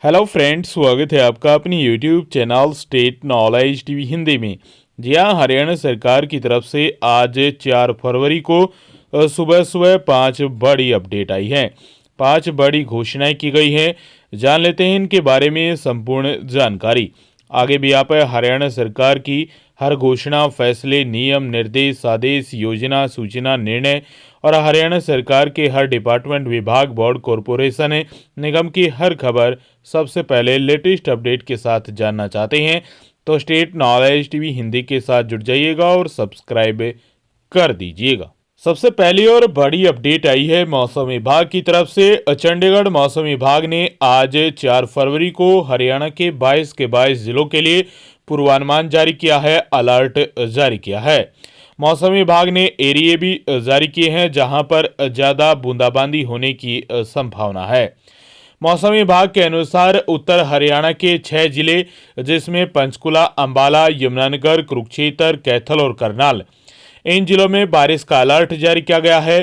Hello friends, स्वागत है आपका अपनी YouTube channel state knowledge TV Hindi में। जी हाँ, हरियाणा सरकार की तरफ से आज 4 फरवरी को सुबह सुबह 5 बड़ी अपडेट आई है। 5 बड़ी घोषणाएं की गई हैं। जान लेते हैं इनके बारे में संपूर्ण जानकारी। आगे भी आप हरियाणा सरकार की हर घोषणा, फैसले, नियम, निर्देश, आदेश, योजना, सूचना, निर्णय और हरियाणा सरकार के हर डिपार्टमेंट, विभाग, बोर्ड, कॉरपोरेशन, निगम की हर खबर सबसे पहले लेटेस्ट अपडेट के साथ जानना चाहते हैं तो स्टेट नॉलेज टीवी हिंदी के साथ जुड़ जाइएगा और सब्सक्राइब कर दीजिएगा। सबसे पहली और बड़ी अपडेट आई है मौसम विभाग की तरफ से। चंडीगढ़ मौसम विभाग ने आज 4 फरवरी को हरियाणा के 22 जिलों के लिए पूर्वानुमान जारी किया है, अलर्ट जारी किया है। मौसम विभाग ने एरिए भी जारी किए हैं जहां पर ज्यादा बूंदाबांदी होने की संभावना है। मौसम विभाग के अनुसार उत्तर हरियाणा के 6 जिले जिसमें पंचकुला, अंबाला, यमुनानगर, कुरुक्षेत्र, कैथल और करनाल, इन जिलों में बारिश का अलर्ट जारी किया गया है।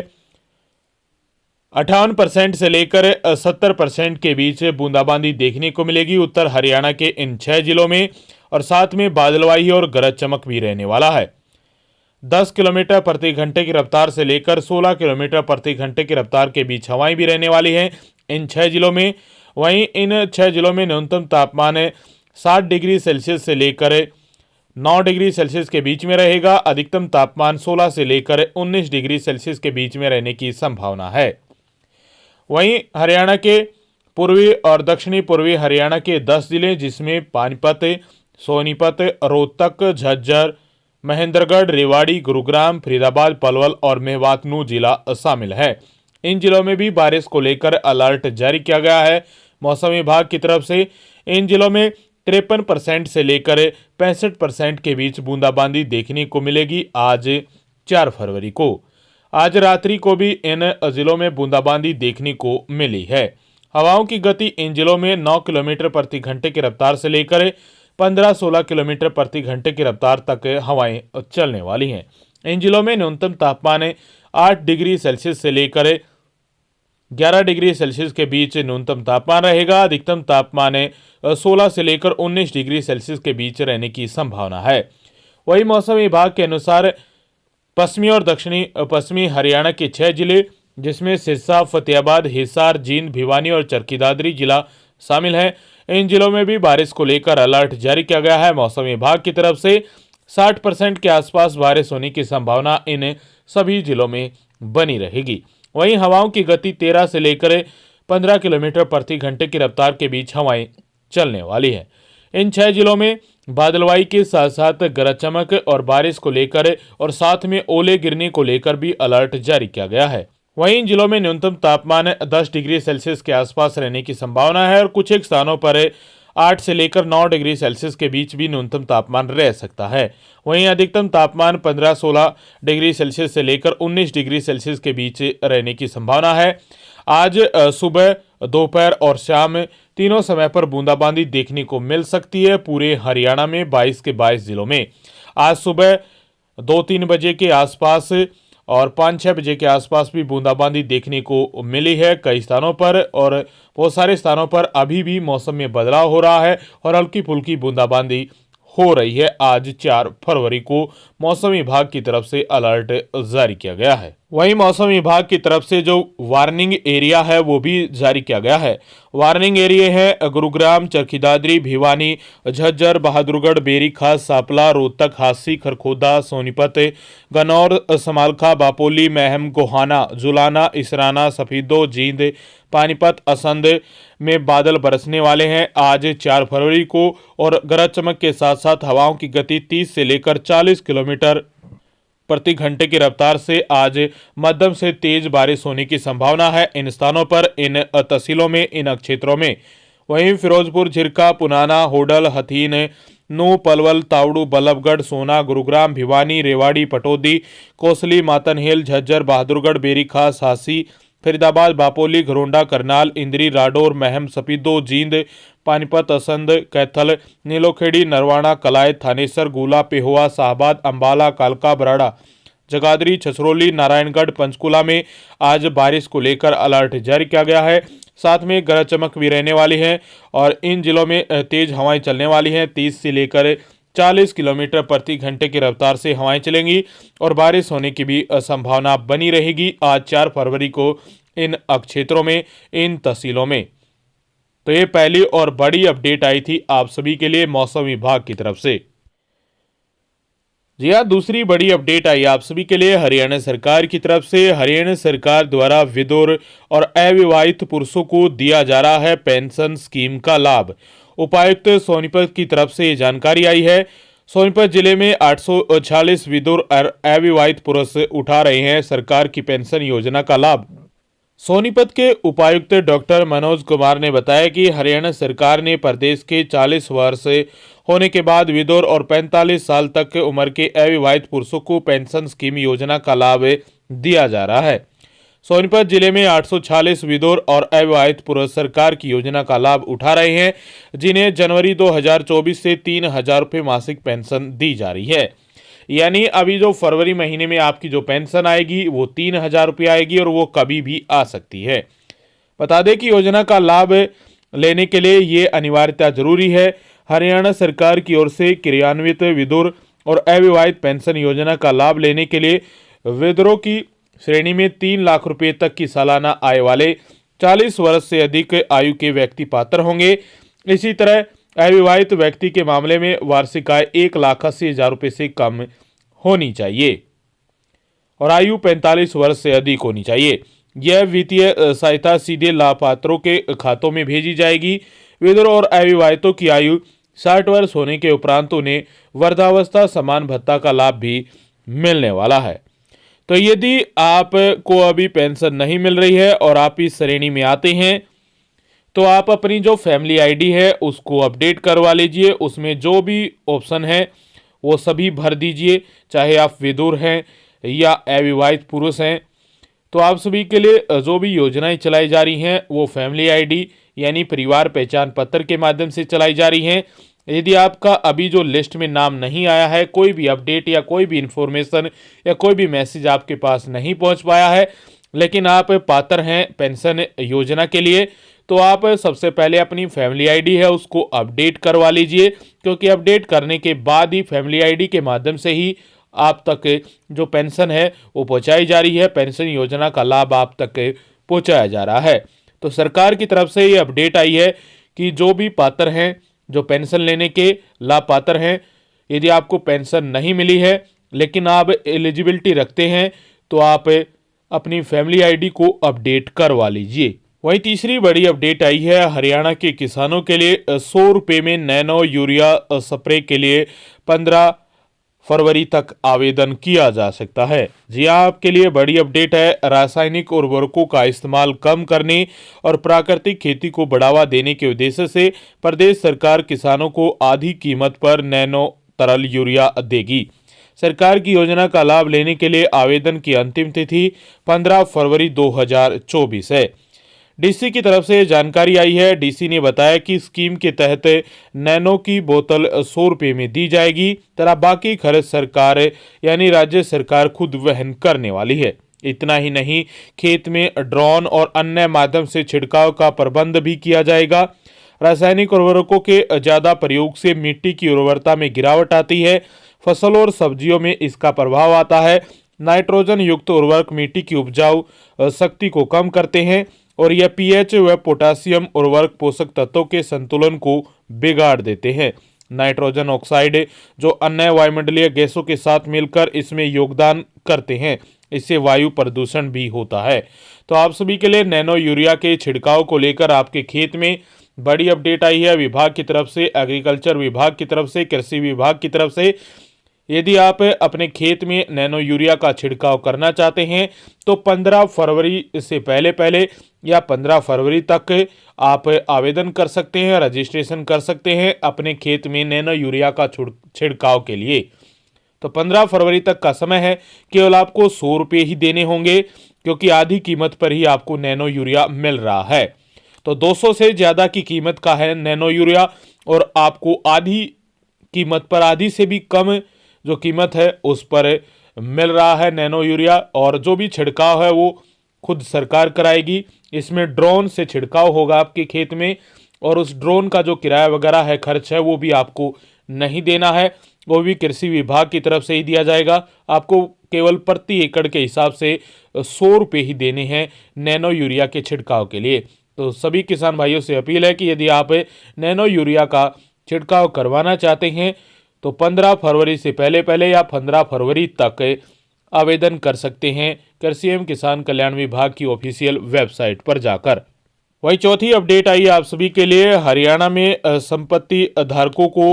58% से लेकर 70% के बीच बूंदाबांदी देखने को मिलेगी उत्तर हरियाणा के इन 6 जिलों में, और साथ में बादलवाही और गरज चमक भी रहने वाला है। 10 किलोमीटर प्रति घंटे की रफ्तार से लेकर 16 किलोमीटर प्रति घंटे की रफ्तार के बीच हवाएं भी रहने वाली हैं इन 6 जिलों में। वहीं इन 6 जिलों में न्यूनतम तापमान 7 डिग्री सेल्सियस से लेकर 9 डिग्री सेल्सियस के बीच में रहेगा। अधिकतम तापमान 16 से लेकर 19 डिग्री सेल्सियस के बीच में रहने की संभावना है। वहीं हरियाणा के पूर्वी और दक्षिणी पूर्वी हरियाणा के 10 जिले जिसमें पानीपत, सोनीपत, रोहतक, झज्जर, महेंद्रगढ़, रेवाड़ी, गुरुग्राम, फरीदाबाद, पलवल और मेवातनू जिला शामिल है। इन जिलों में भी बारिश को लेकर अलर्ट जारी किया गया है मौसम विभाग की तरफ से। इन जिलों में 53% से लेकर 65% के बीच बूंदाबांदी देखने को मिलेगी आज 4 फरवरी को। आज रात्रि को भी इन जिलों में बूंदाबांदी देखने को मिली है। हवाओं की गति इन जिलों में 9 किलोमीटर प्रति घंटे की रफ्तार से लेकर 15-16 किलोमीटर प्रति घंटे की रफ्तार तक हवाएं चलने वाली हैं। इन जिलों में न्यूनतम तापमान 8 डिग्री सेल्सियस से लेकर 11 डिग्री सेल्सियस के बीच न्यूनतम तापमान रहेगा। अधिकतम तापमान 16 से लेकर 19 डिग्री सेल्सियस के बीच रहने की संभावना है। वही मौसम विभाग के अनुसार पश्चिमी और दक्षिणी पश्चिमी हरियाणा के 6 जिले जिसमें सिरसा, फतेहाबाद, हिसार, जींद, भिवानी और चरखी दादरी जिला शामिल है, इन जिलों में भी बारिश को लेकर अलर्ट जारी किया गया है मौसम विभाग की तरफ से। 60% के आसपास बारिश होने की संभावना इन सभी जिलों में बनी रहेगी। वहीं हवाओं की गति 13 से लेकर 15 किलोमीटर प्रति घंटे की रफ्तार के बीच हवाएं चलने वाली है। इन 6 जिलों में बादलवाई के साथ साथ गरज चमक और बारिश को लेकर और साथ में ओले गिरने को लेकर भी अलर्ट जारी किया गया है। वहीं इन जिलों में न्यूनतम तापमान 10 डिग्री सेल्सियस के आसपास रहने की संभावना है और कुछ एक स्थानों पर 8 से लेकर 9 डिग्री सेल्सियस के बीच भी न्यूनतम तापमान रह सकता है। वहीं अधिकतम तापमान 15-16 डिग्री सेल्सियस से लेकर 19 डिग्री सेल्सियस के बीच रहने की संभावना है। आज सुबह, दोपहर और शाम तीनों समय पर बूंदाबांदी देखने को मिल सकती है पूरे हरियाणा में 22 के 22 जिलों में। आज सुबह 2-3 बजे के आसपास और 5-6 बजे के आसपास भी बूंदाबांदी देखने को मिली है कई स्थानों पर, और बहुत सारे स्थानों पर अभी भी मौसम में बदलाव हो रहा है और हल्की फुल्की बूंदाबांदी हो रही है। आज 4 फरवरी को मौसम विभाग की तरफ से अलर्ट जारी किया गया है। वहीं मौसम विभाग की तरफ से जो वार्निंग एरिया है वो भी जारी किया गया है। वार्निंग एरिया है गुरुग्राम, चरखी दादरी, भिवानी, झज्जर, बहादुरगढ़, बेरी खास, सांपला, रोहतक, हांसी, खरखोदा, सोनीपत, गन्नौर, समालखा, बापोली, महम, गोहाना, जुलाना, इसराना, सफीदो, जींद, पानीपत, असंध में बादल बरसने वाले हैं आज 4 फरवरी को, और गरज चमक के साथ साथ हवाओं की गति 30 से लेकर 40 किलोमीटर प्रति घंटे की रफ्तार से आज मध्यम से तेज बारिश होने की संभावना है इन स्थानों पर, इन तहसीलों में, इन क्षेत्रों में। वहीं फिरोजपुर, झिरका, पुनाना, होडल, हथीन, नू, पलवल, तावड़ू, बल्लभगढ़, सोना, गुरुग्राम, भिवानी, रेवाड़ी, पटौदी, कोसली, मातनहेल, झज्जर, बहादुरगढ़, बेरीखास, हांसी, फरीदाबाद, बापोली, घरोंडा, करनाल, इंद्री, राडौर, महम, सपीदो, जींद, पानीपत, असंध, कैथल, नीलोखेड़ी, नरवाना, कलाय, थानेसर, गुला, पेहोवा, शाहबाद, अंबाला, कालका, बराड़ा, जगाधरी, छछरौली, नारायणगढ़, पंचकुला में आज बारिश को लेकर अलर्ट जारी किया गया है। साथ में गरज चमक भी रहने वाली है और इन जिलों में तेज हवाएं चलने वाली हैं। 30 से लेकर 40 किलोमीटर प्रति घंटे की रफ्तार से हवाएं चलेंगी और बारिश होने की भी संभावना बनी रहेगी आज 4 फरवरी को इन क्षेत्रों में, इन तहसीलों में। तो ये पहली और बड़ी अपडेट आई थी आप सभी के लिए मौसम विभाग की तरफ से। जी हाँ, दूसरी बड़ी अपडेट आई आप सभी के लिए हरियाणा सरकार की तरफ से। हरियाणा सरकार द्वारा विधुर और अविवाहित पुरुषों को दिया जा रहा है पेंशन स्कीम का लाभ। उपायुक्त सोनीपत की तरफ से ये जानकारी आई है। सोनीपत जिले में 846 विधुर और अविवाहित पुरुष उठा रहे हैं सरकार की पेंशन योजना का लाभ। सोनीपत के उपायुक्त डॉक्टर मनोज कुमार ने बताया कि हरियाणा सरकार ने प्रदेश के 40 वर्ष होने के बाद विधुर और 45 साल तक उम्र के अविवाहित पुरुषों को पेंशन स्कीम योजना का लाभ दिया जा रहा है। सोनीपत जिले में 846 विधुर और अविवाहित पुरुष सरकार की योजना का लाभ उठा रहे हैं, जिन्हें जनवरी 2024 से 3,000 रुपये मासिक पेंशन दी जा रही है। यानी अभी जो फरवरी महीने में आपकी जो पेंशन आएगी वो 3,000 रुपये आएगी और वो कभी भी आ सकती है। बता दें कि योजना का लाभ लेने के लिए ये अनिवार्यता जरूरी है। हरियाणा सरकार की ओर से क्रियान्वित विधुर और अविवाहित पेंशन योजना का लाभ लेने के लिए विधुरों की श्रेणी में 3 लाख रुपए तक की सालाना आय वाले 40 वर्ष से अधिक आयु के व्यक्ति पात्र होंगे। इसी तरह अविवाहित व्यक्ति के मामले में वार्षिक आय 1,80,000 रुपये से कम होनी चाहिए और आयु 45 वर्ष से अधिक होनी चाहिए। यह वित्तीय सहायता सीधे लाभपात्रों के खातों में भेजी जाएगी। विधुर और अविवाहितों की आयु 60 वर्ष होने के उपरांत उन्हें वृद्धावस्था समान भत्ता का लाभ भी मिलने वाला है। तो यदि आपको अभी पेंशन नहीं मिल रही है और आप इस श्रेणी में आते हैं तो आप अपनी जो फैमिली आईडी है उसको अपडेट करवा लीजिए। उसमें जो भी ऑप्शन है वो सभी भर दीजिए, चाहे आप विधुर हैं या अविवाहित पुरुष हैं। तो आप सभी के लिए जो भी योजनाएं चलाई जा रही हैं वो फैमिली आईडी यानी परिवार पहचान पत्र के माध्यम से चलाई जा रही हैं। यदि आपका अभी जो लिस्ट में नाम नहीं आया है, कोई भी अपडेट या कोई भी इंफॉर्मेशन या कोई भी मैसेज आपके पास नहीं पहुंच पाया है, लेकिन आप पात्र हैं पेंशन योजना के लिए, तो आप सबसे पहले अपनी फैमिली आईडी है उसको अपडेट करवा लीजिए, क्योंकि अपडेट करने के बाद ही फैमिली आईडी के माध्यम से ही आप तक जो पेंशन है वो पहुंचाई जा रही है, पेंशन योजना का लाभ आप तक पहुंचाया जा रहा है। तो सरकार की तरफ से ये अपडेट आई है कि जो भी पात्र हैं, जो पेंशन लेने के लाभ पात्र हैं, यदि आपको पेंशन नहीं मिली है लेकिन आप एलिजिबिलिटी रखते हैं तो आप अपनी फैमिली आईडी को अपडेट करवा लीजिए। वहीं तीसरी बड़ी अपडेट आई है हरियाणा के किसानों के लिए। 100 रुपये में नैनो यूरिया स्प्रे के लिए 15 फरवरी तक आवेदन किया जा सकता है। जी हाँ, आपके लिए बड़ी अपडेट है। रासायनिक उर्वरकों का इस्तेमाल कम करने और प्राकृतिक खेती को बढ़ावा देने के उद्देश्य से प्रदेश सरकार किसानों को आधी कीमत पर नैनो तरल यूरिया देगी। सरकार की योजना का लाभ लेने के लिए आवेदन की अंतिम तिथि 15 फरवरी 2024 है। डीसी की तरफ से जानकारी आई है। डीसी ने बताया कि स्कीम के तहत नैनो की बोतल 100 रुपये में दी जाएगी, तथा बाकी खर्च सरकार यानी राज्य सरकार खुद वहन करने वाली है। इतना ही नहीं, खेत में ड्रोन और अन्य माध्यम से छिड़काव का प्रबंध भी किया जाएगा। रासायनिक उर्वरकों के ज्यादा प्रयोग से मिट्टी की उर्वरता में गिरावट आती है, फसलों और सब्जियों में इसका प्रभाव आता है। नाइट्रोजन युक्त उर्वरक मिट्टी की उपजाऊ शक्ति को कम करते हैं और यह पीएच व पोटासियम उर्वरक पोषक तत्वों के संतुलन को बिगाड़ देते हैं। नाइट्रोजन ऑक्साइड जो अन्य वायुमंडलीय गैसों के साथ मिलकर इसमें योगदान करते हैं, इससे वायु प्रदूषण भी होता है। तो आप सभी के लिए नैनो यूरिया के छिड़काव को लेकर आपके खेत में बड़ी अपडेट आई है विभाग की तरफ से, एग्रीकल्चर विभाग की तरफ से, कृषि विभाग की तरफ से। यदि आप अपने खेत में नैनो यूरिया का छिड़काव करना चाहते हैं तो 15 फरवरी से पहले या 15 फरवरी तक आप आवेदन कर सकते हैं, रजिस्ट्रेशन कर सकते हैं अपने खेत में नैनो यूरिया का छिड़काव के लिए। तो 15 फरवरी तक का समय है। केवल आपको 100 रुपये ही देने होंगे, क्योंकि आधी कीमत पर ही आपको नैनो यूरिया मिल रहा है। तो 200 से ज़्यादा की कीमत का है नैनो यूरिया और आपको आधी कीमत पर, आधी से भी कम जो कीमत है उस पर मिल रहा है नैनो यूरिया। और जो भी छिड़काव है वो खुद सरकार कराएगी। इसमें ड्रोन से छिड़काव होगा आपके खेत में, और उस ड्रोन का जो किराया वगैरह है, खर्च है, वो भी आपको नहीं देना है, वो भी कृषि विभाग की तरफ से ही दिया जाएगा। आपको केवल प्रति एकड़ के हिसाब से 100 रुपये ही देने हैं नैनो यूरिया के छिड़काव के लिए। तो सभी किसान भाइयों से अपील है कि यदि आप नैनो यूरिया का छिड़काव करवाना चाहते हैं तो 15 फरवरी से पहले या 15 फरवरी तक आवेदन कर सकते हैं कृषि एवं किसान कल्याण विभाग की ऑफिशियल वेबसाइट पर जाकर। वही चौथी अपडेट आई आप सभी के लिए। हरियाणा में संपत्ति धारकों को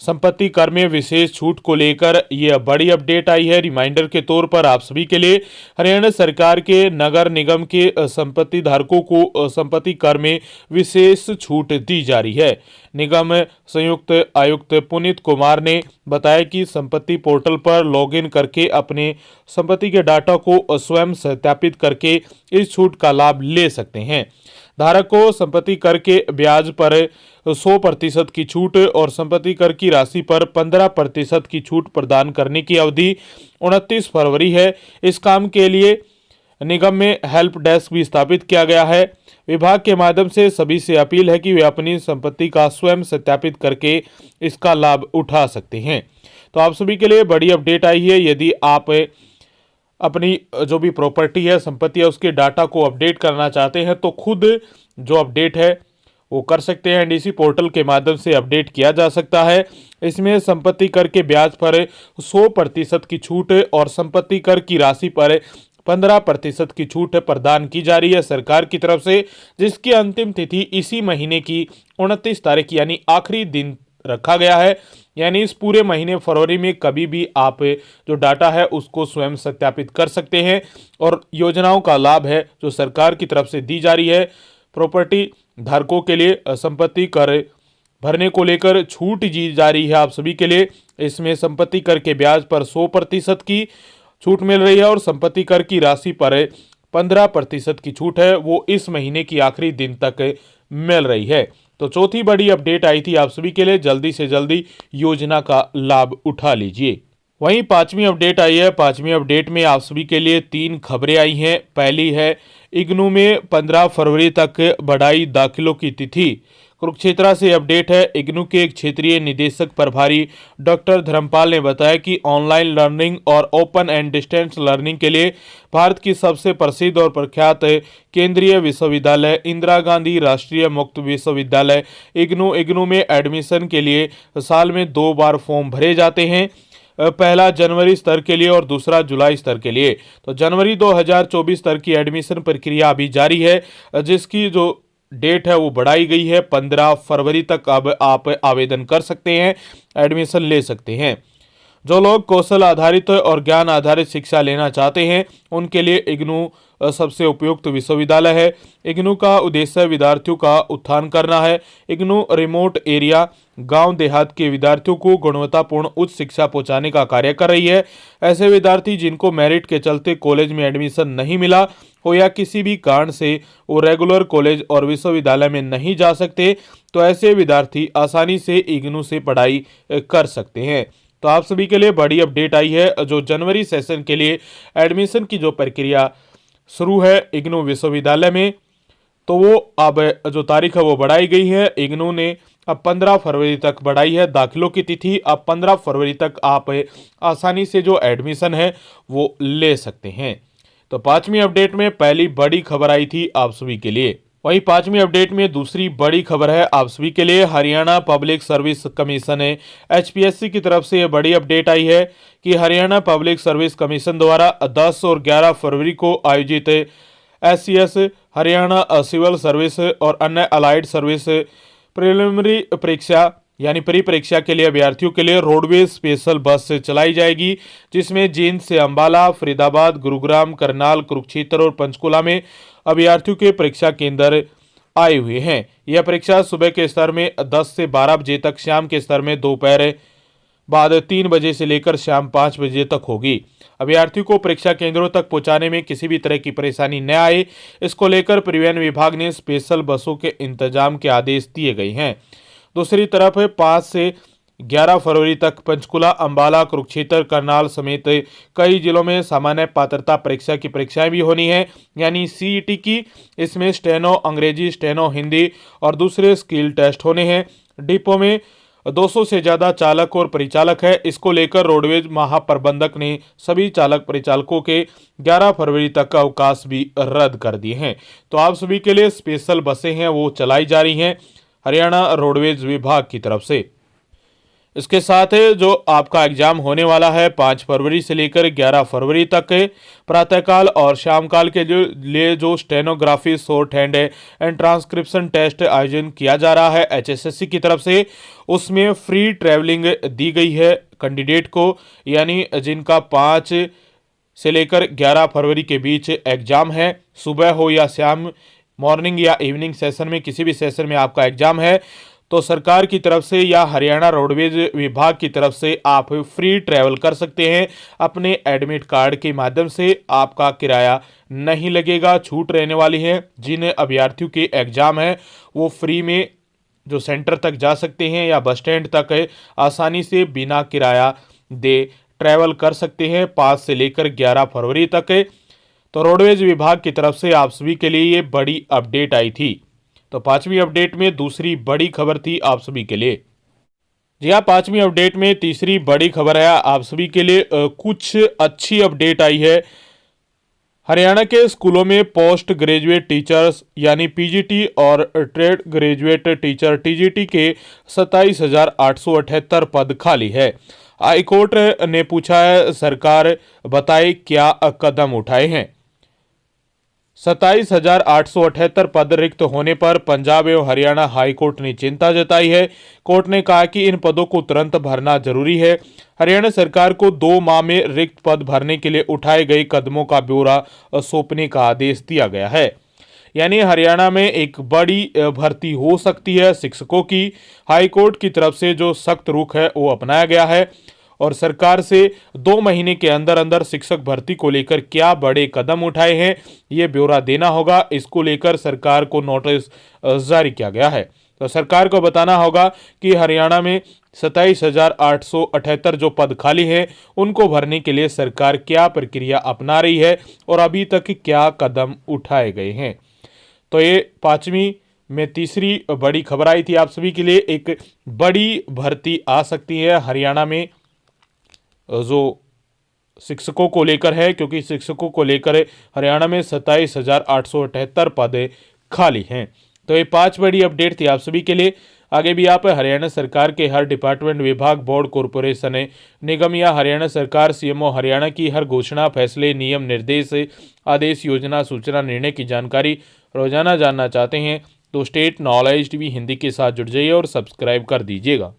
संपत्ति कर में विशेष छूट को लेकर यह बड़ी अपडेट आई है। रिमाइंडर के तौर पर आप सभी के लिए, हरियाणा सरकार के नगर निगम के संपत्ति धारकों को संपत्ति कर में विशेष छूट दी जा रही है। निगम संयुक्त आयुक्त पुनीत कुमार ने बताया कि संपत्ति पोर्टल पर लॉगिन करके अपने संपत्ति के डाटा को स्वयं सत्यापित करके इस छूट का लाभ ले सकते हैं। धारक को संपत्ति कर के ब्याज पर 100% की छूट और संपत्ति कर की राशि पर 15% की छूट प्रदान करने की अवधि 29 फरवरी है। इस काम के लिए निगम में हेल्प डेस्क भी स्थापित किया गया है। विभाग के माध्यम से सभी से अपील है कि वे अपनी संपत्ति का स्वयं सत्यापित करके इसका लाभ उठा सकते हैं। तो आप सभी के लिए बड़ी अपडेट आई है। यदि आप अपनी जो भी प्रॉपर्टी है, संपत्ति है, उसके डाटा को अपडेट करना चाहते हैं तो खुद जो अपडेट है वो कर सकते हैं। एनडीसी पोर्टल के माध्यम से अपडेट किया जा सकता है। इसमें संपत्ति कर के ब्याज पर 100% की छूट और संपत्ति कर की राशि पर 15% की छूट प्रदान की जा रही है सरकार की तरफ से, जिसकी अंतिम तिथि इसी महीने की 29 तारीख यानी आखिरी दिन रखा गया है। यानी इस पूरे महीने फरवरी में कभी भी आप जो डाटा है उसको स्वयं सत्यापित कर सकते हैं और योजनाओं का लाभ है जो सरकार की तरफ से दी जा रही है। प्रॉपर्टी धारकों के लिए संपत्ति कर भरने को लेकर छूट दी जा रही है आप सभी के लिए। इसमें संपत्ति कर के ब्याज पर 100% की छूट मिल रही है और संपत्ति कर की राशि पर 15% की छूट है, वो इस महीने की आखिरी दिन तक मिल रही है। तो चौथी बड़ी अपडेट आई थी आप सभी के लिए। जल्दी से जल्दी योजना का लाभ उठा लीजिए। वहीं पांचवी अपडेट आई है। पांचवी अपडेट में आप सभी के लिए 3 खबरें आई हैं। पहली है, इग्नू में 15 फरवरी तक बढ़ाई दाखिलों की तिथि। कुरुक्षेत्र से अपडेट है। इग्नू के एक क्षेत्रीय निदेशक प्रभारी डॉक्टर धर्मपाल ने बताया कि ऑनलाइन लर्निंग और ओपन एंड डिस्टेंस लर्निंग के लिए भारत की सबसे प्रसिद्ध और प्रख्यात केंद्रीय विश्वविद्यालय इंदिरा गांधी राष्ट्रीय मुक्त विश्वविद्यालय इग्नू में एडमिशन के लिए साल में 2 बार फॉर्म भरे जाते हैं। पहला जनवरी स्तर के लिए और दूसरा जुलाई स्तर के लिए। तो जनवरी 2024 स्तर की एडमिशन प्रक्रिया अभी जारी है, जिसकी जो डेट है वो बढ़ाई गई है। 15 फरवरी तक अब आप आवेदन कर सकते हैं, एडमिशन ले सकते हैं। जो लोग कौशल आधारित और ज्ञान आधारित शिक्षा लेना चाहते हैं उनके लिए इग्नू सबसे उपयुक्त विश्वविद्यालय है। इग्नू का उद्देश्य विद्यार्थियों का उत्थान करना है। इग्नू रिमोट एरिया गांव देहात के विद्यार्थियों को गुणवत्तापूर्ण उच्च शिक्षा पहुंचाने का कार्य कर रही है। ऐसे विद्यार्थी जिनको मेरिट के चलते कॉलेज में एडमिशन नहीं मिला हो या किसी भी कारण से वो रेगुलर कॉलेज और विश्वविद्यालय में नहीं जा सकते, तो ऐसे विद्यार्थी आसानी से इग्नू से पढ़ाई कर सकते हैं। तो आप सभी के लिए बड़ी अपडेट आई है। जो जनवरी सेशन के लिए एडमिशन की जो प्रक्रिया शुरू है इग्नू विश्वविद्यालय में, तो वो अब जो तारीख है वो बढ़ाई गई है। इग्नू ने अब 15 फरवरी तक बढ़ाई है दाखिलों की तिथि। अब 15 फरवरी तक आप आसानी से जो एडमिशन है वो ले सकते हैं। तो पांचवी अपडेट में पहली बड़ी खबर आई थी आप सभी के लिए। वहीं पांचवी अपडेट में दूसरी बड़ी खबर है आप सभी के लिए। हरियाणा पब्लिक सर्विस कमीशन है HPSC की तरफ से यह बड़ी अपडेट आई है कि हरियाणा पब्लिक सर्विस कमीशन द्वारा 10 और 11 फरवरी को आयोजित SCS हरियाणा सिविल सर्विस और अन्य अलाइड सर्विस प्रिलिमिनरी परीक्षा यानी प्री परीक्षा के लिए अभ्यर्थियों के लिए रोडवेज स्पेशल बस चलाई जाएगी, जिसमें जींद से अंबाला, फरीदाबाद, गुरुग्राम, करनाल, कुरुक्षेत्र और पंचकुला में अभ्यर्थियों के परीक्षा केंद्र आए हुए हैं। यह परीक्षा सुबह के स्तर में 10 से 12 बजे तक, शाम के स्तर में दोपहर बाद 3 बजे से लेकर शाम 5 बजे तक होगी। अभ्यर्थियों को परीक्षा केंद्रों तक पहुंचाने में किसी भी तरह की परेशानी न आए, इसको लेकर परिवहन विभाग ने स्पेशल बसों के इंतजाम के आदेश दिए गए हैं। दूसरी तरफ 5 से 11 फरवरी तक पंचकुला, अंबाला, कुरुक्षेत्र, करनाल समेत कई जिलों में सामान्य पात्रता परीक्षा की परीक्षाएं भी होनी है, यानी सीईटी की। इसमें स्टेनो अंग्रेजी, स्टेनो हिंदी और दूसरे स्किल टेस्ट होने हैं। डिपो में 200 से ज़्यादा चालक और परिचालक है। इसको लेकर रोडवेज महाप्रबंधक ने सभी चालक परिचालकों के 11 फरवरी तक का अवकाश भी रद्द कर दिए हैं। तो आप सभी के लिए स्पेशल बसें हैं वो चलाई जा रही हैं हरियाणा रोडवेज विभाग की तरफ से। इसके साथ जो आपका एग्जाम होने वाला है 5 फरवरी से लेकर 11 फरवरी तक प्रातःकाल और शाम काल के लिए जो stenography, shorthand and transcription test आयोजन किया जा रहा है एचएसएससी की तरफ से, उसमें फ्री ट्रैवलिंग दी गई है कैंडिडेट को, यानी जिनका 5 से लेकर 11 फरवरी के बीच एग्जाम है, सुबह हो या शाम, मॉर्निंग या इवनिंग सेशन में किसी भी सेशन में आपका एग्जाम है, तो सरकार की तरफ से या हरियाणा रोडवेज विभाग की तरफ से आप फ्री ट्रैवल कर सकते हैं। अपने एडमिट कार्ड के माध्यम से आपका किराया नहीं लगेगा, छूट रहने वाली है। जिन अभ्यर्थियों के एग्जाम है वो फ्री में जो सेंटर तक जा सकते हैं या बस स्टैंड तक आसानी से बिना किराया दे ट्रैवल कर सकते हैं 5 से लेकर 11 फरवरी तक। तो रोडवेज विभाग की तरफ से आप सभी के लिए ये बड़ी अपडेट आई थी। तो 5वीं अपडेट में दूसरी बड़ी खबर थी आप सभी के लिए। जी हाँ, 5वीं अपडेट में तीसरी बड़ी खबर है आप सभी के लिए। कुछ अच्छी अपडेट आई है। हरियाणा के स्कूलों में पोस्ट ग्रेजुएट टीचर्स यानी पीजीटी और ट्रेड ग्रेजुएट टीचर टीजीटी के 27,878 पद खाली है। हाईकोर्ट ने पूछा है, सरकार बताए क्या कदम उठाए हैं। 27,878 पद रिक्त होने पर पंजाब एवं हरियाणा हाईकोर्ट ने चिंता जताई है। कोर्ट ने कहा कि इन पदों को तुरंत भरना जरूरी है। हरियाणा सरकार को 2 माह में रिक्त पद भरने के लिए उठाए गए कदमों का ब्यौरा सौंपने का आदेश दिया गया है। यानी हरियाणा में एक बड़ी भर्ती हो सकती है शिक्षकों की। हाईकोर्ट की तरफ से जो सख्त रुख है वो अपनाया गया है और सरकार से 2 महीने के अंदर अंदर शिक्षक भर्ती को लेकर क्या बड़े कदम उठाए हैं ये ब्यौरा देना होगा। इसको लेकर सरकार को नोटिस जारी किया गया है। तो सरकार को बताना होगा कि हरियाणा में 27,878 जो पद खाली हैं उनको भरने के लिए सरकार क्या प्रक्रिया अपना रही है और अभी तक क्या कदम उठाए गए हैं। तो ये 5वीं में तीसरी बड़ी खबर आई थी आप सभी के लिए। एक बड़ी भर्ती आ सकती है हरियाणा में जो शिक्षकों को लेकर है, क्योंकि शिक्षकों को लेकर हरियाणा में 27,878 पद खाली हैं। तो ये 5 बड़ी अपडेट थी आप सभी के लिए। आगे भी आप हरियाणा सरकार के हर डिपार्टमेंट, विभाग, बोर्ड, कॉरपोरेशन, निगम या हरियाणा सरकार सीएमओ हरियाणा की हर घोषणा, फैसले, नियम, निर्देश, आदेश, योजना, सूचना, निर्णय की जानकारी रोजाना जानना चाहते हैं तो स्टेट नॉलेज टीवी हिंदी के साथ जुड़ जाइए और सब्सक्राइब कर दीजिएगा।